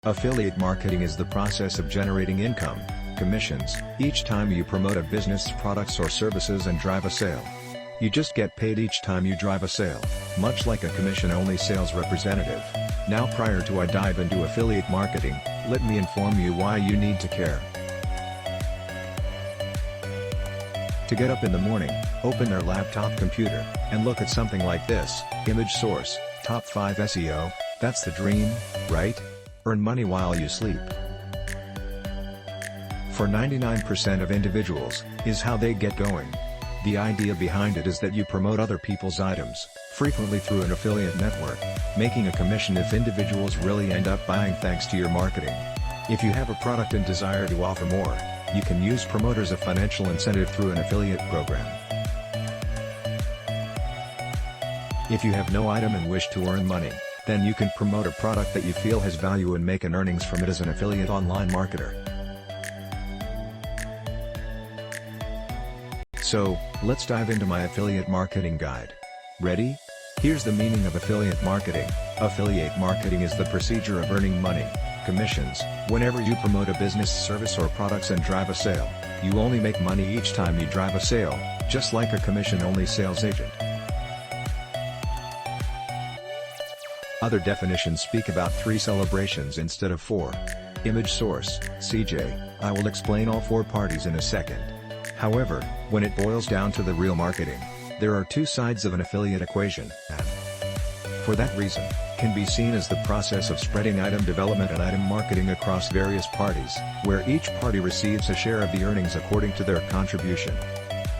Affiliate marketing is the process of generating income, commissions, each time you promote a business' products or services and drive a sale. You just get paid each time you drive a sale, much like a commission-only sales representative. Now, prior to I dive into affiliate marketing, let me inform you why you need to care. To get up in the morning, open their laptop computer, and look at something like this: image source, top 5 SEO, that's the dream, right? Earn money while you sleep. For 99% of individuals, is how they get going. The idea behind it is that you promote other people's items, frequently through an affiliate network, making a commission if individuals really end up buying thanks to your marketing. If you have a product and desire to offer more, you can use promoters a financial incentive through an affiliate program. If you have no item and wish to earn money, then you can promote a product that you feel has value and make an earnings from it as an affiliate online marketer. So, let's dive into my affiliate marketing guide. Ready? Here's the meaning of affiliate marketing. Affiliate marketing is the procedure of earning money, commissions, whenever you promote a business, service or products and drive a sale. You only make money each time you drive a sale, just like a commission-only sales agent. Other definitions speak about 3 celebrations instead of 4. Image source, CJ, I will explain all 4 parties in a second. However, when it boils down to the real marketing, there are 2 sides of an affiliate equation, and, for that reason, can be seen as the process of spreading item development and item marketing across various parties, where each party receives a share of the earnings according to their contribution.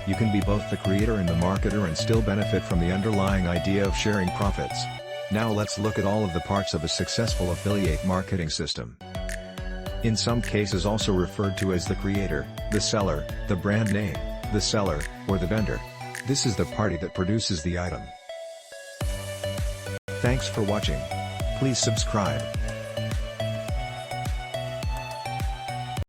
You can be both the creator and the marketer and still benefit from the underlying idea of sharing profits. Now let's look at all of the parts of a successful affiliate marketing system. In some cases also referred to as the creator, the seller, the brand name, the seller, or the vendor. This is the party that produces the item. Thanks for watching. Please subscribe.